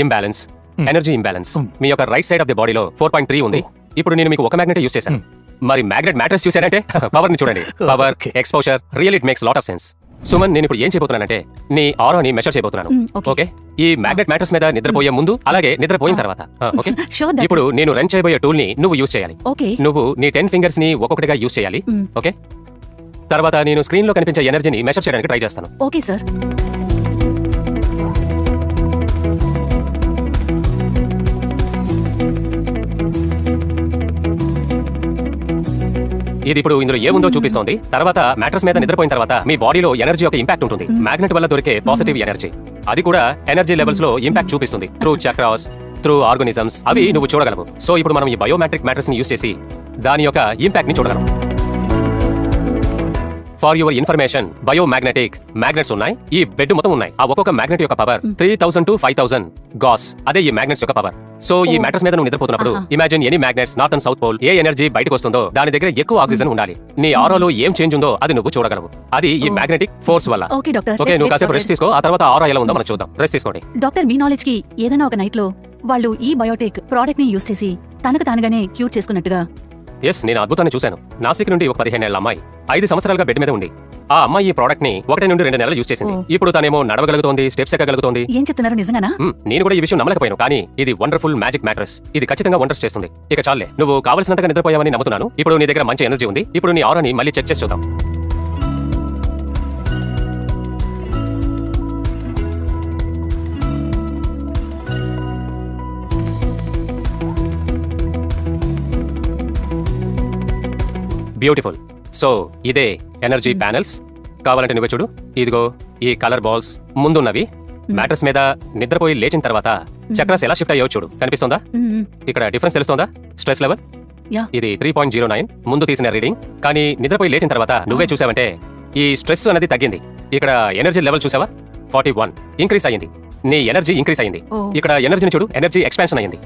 Imbalance, energy imbalance. మీ యొక్క right side of the బాడీలో 4.3 ఉంది. ఇప్పుడు నేను మీకు ఒక మ్యాగ్నెట్ యూస్ చేశాను, మరి మ్యాగ్నెట్ మ్యాటర్స్ చూసారంటే పవర్ ని చూడండి. Power, exposure, real it makes lot of sense. Suman, నేను ఇప్పుడు ఏం చేయబోతున్నానంటే నీ ఆరాని మెషర్ చేయబోతున్నాను. ఓకే, ఈ మ్యాగ్నెట్ మ్యాటర్స్ మీద నిద్రపోయే ముందు అలాగే నిద్రపోయిన తర్వాత. ఓకే, ఇప్పుడు నేను రన్ చేయబోయే టూల్ ని నువ్వు యూస్ చేయాలి. నువ్వు నీ 10 ఫింగర్స్ ని ఒక్కొక్కటిగా యూస్ చేయాలి. ఓకే, తర్వాత నేను స్క్రీన్ లో కనిపించే ఎనర్జీని మెషర్ చేయడానికి ట్రై చేస్తాను. Okay sir. ఇది ఇప్పుడు ఇందులో ఏముందో చూపిస్తోంది. తర్వాత మ్యాటర్స్ మీద నిద్రపోయిన తర్వాత మీ బాడీలో ఎనర్జీ యొక్క ఇంపాక్ట్ ఉంటుంది. మ్యాగ్నెట్ వల్ల దొరికే పాజిటివ్ ఎనర్జీ, అది కూడా ఎనర్జీ లెవెల్స్ లో ఇంపాక్ట్ చూపిస్తుంది. త్రూ చక్రాస్, త్రూ ఆర్గానిజమ్స్, అవి నువ్వు చూడగలవు. సో ఇప్పుడు మనం ఈ బయోమెట్రిక్ మ్యాటర్స్ ని యూస్ చేసి దాని యొక్క ఇంపాక్ట్ ని చూడగలం. For your information, biomagnetic magnets ఉన్నాయి. ఈ బెడ్ మొత్తం ఉన్నాయి. ఆ ఒక్కొక్క మ్యాగ్నెట్ యొక్క పవర్ 3000 to 5000 గాస్. అదే ఈ మ్యాగ్నెట్స్ యొక్క పవర్. సో ఈ మ్యాటర్స్ మీద నువ్వు నిద్రపోతున్నప్పుడు imagine any magnets north and south pole, ఏ ఎనర్జీ బయటకు వస్తుందో దాని దగ్గర ఎక్కువ ఆక్సిజన్ ఉండాలి. నీ ఆరాలో ఏం చేంజ్ ఉందో అది నువ్వు చూడగలవు. అది ఈ మ్యాగ్నెటిక్ ఫోర్స్ వల్ల. ఓకే డాక్టర్, ఓకే, నువ్వు కాసేపు రెస్ట్ తీసుకో. ఆ తర్వాత ఆరా ఎలా ఉందో మనం చూద్దాం. రెస్ట్ తీసుకోండి. డాక్టర్, మీ నాలెడ్జ్ కి ఏదైనా ఒక నైట్ లో వాళ్ళు ఈ బయోటెక్ ప్రోడక్ట్ ని యూస్ చేసి తనకు తానుగానే క్యూర్ చేసుకున్నట్టుగా. ఎస్, నేను అద్భుతాన్ని చూశాను. నాసిక్ నుండి ఒక 15 ఏళ్ల అమ్మాయి 5 సంవత్సరాలుగా బెడ్ మీద ఉంది. ఆ అమ్మాయి ఈ ప్రోడక్ట్ ని 1 నుండి 2 నెలలు యూస్ చేసింది. ఇప్పుడు తనేమో నడవగలుగుతోంది, స్టెప్స్ ఎక్కగలుగుతోంది. ఏం చెప్తున్నారు, నిజంగానా? నేను కూడా ఈ విషయం నమ్మలేకపోయాను, కానీ ఇది వండర్ఫుల్ మ్యాజిక్ మ్యాటర్స్. ఇది ఖచ్చితంగా వండర్స్ చేస్తుంది. ఇక చాలే, నువ్వు కావలసినంతగా నిద్రపోయావని నమ్ముతున్నాను. ఇప్పుడు నీ దగ్గర మంచి ఎనర్జీ ఉంది. ఇప్పుడు నీ ఆరాని మళ్ళీ చెక్ చేసి చూద్దాం. బ్యూటిఫుల్. సో ఇదే ఎనర్జీ ప్యానెల్స్. కావాలంటే నువ్వే చూడు. ఇదిగో ఈ కలర్ బాల్స్ ముందున్నవి. మ్యాటర్స్ మీద నిద్రపోయి లేచిన తర్వాత చక్రాస్ ఎలా షిఫ్ట్ అయ్యో చూడు. కనిపిస్తుందా? ఇక్కడ డిఫరెన్స్ తెలుస్తుందా? స్ట్రెస్ లెవెల్ ఇది 3.09 ముందు తీసిన రీడింగ్, కానీ నిద్రపోయి లేచిన తర్వాత నువ్వే చూసావంటే ఈ స్ట్రెస్ అనేది తగ్గింది. ఇక్కడ ఎనర్జీ లెవెల్ చూసావా? 41 ఇంక్రీస్ అయ్యింది. నీ ఎనర్జీ ఇంక్రీస్ అయ్యింది. ఇక్కడ ఎనర్జీని చూడు, ఎనర్జీ ఎక్స్పాన్షన్ అయ్యింది.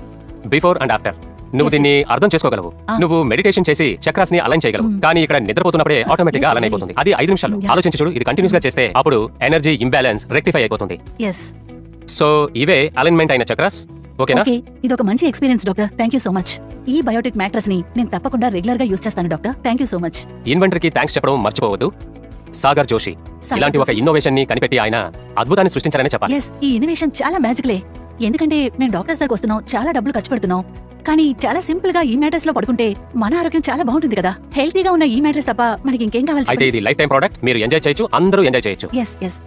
Before and after. నువ్వు దీన్ని అర్థం చేసుకోగలవు. నువ్వు మెడిటేషన్ చేసి చక్రాస్ ని అలైన్ చేయగలవు, కానీ ఇక్కడ నిద్రపోతున్నప్పుడే ఆటోమేటిక్ గా అలైన్ అయిపోతుంది. అది 5 నిమిషాలు. ఆలోచించి చూడు. ఇది కంటిన్యూస్ గా చేస్తే అప్పుడు ఎనర్జీ ఇంబ్యాలెన్స్ రెక్టిఫై అయిపోతుంది. సో ఇవే అలైన్మెంట్ అయిన చక్రాస్. ఓకేనా? ఇది ఒక మంచి experience doctor. Thank you so much. ఈ బయోటిక్ మ్యాట్రస్ ని నేను తప్పకుండా రెగ్యులర్ గా యూస్ చేస్తాను doctor. Thank you so much. Inventor కి థ్యాంక్స్ చెప్పడం మర్చిపోవద్దు. సాగర్ జోషి ఇలాంటి ఒక ఇన్నోవేషన్ ని కనిపెట్టి ఆయన అద్భుతాన్ని సృష్టించారని చెప్పాలి. ఈ ఇన్నోవేషన్ చాలా మ్యాజిక్లే. ఎందుకంటే మేము డాక్టర్స్ దగ్గర వస్తున్నాం, చాలా డబ్బులు ఖర్చు పెడుతున్నాం, కానీ చాలా సింపుల్ గా ఈ మ్యాటర్స్ లో పడుకుంటే మన ఆరోగ్యం చాలా బాగుంటుంది కదా. హెల్తీగా ఉన్న ఈ మ్యాటర్స్ తప్ప మనకి ఇంకేం కావాలి? అయితే ఇది లైఫ్ టైం ప్రోడక్ట్. మీరు ఎంజాయ్ చేయొచ్చు, అందరూ ఎంజాయ్ చేయొచ్చు.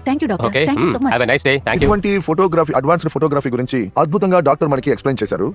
Thank you doctor. Thank you so much. Have a nice day. Thank you. Photography, advanced photography గురించి అద్భుతంగా డాక్టర్ మనకి ఎక్స్ప్లెయిన్ చేశారు.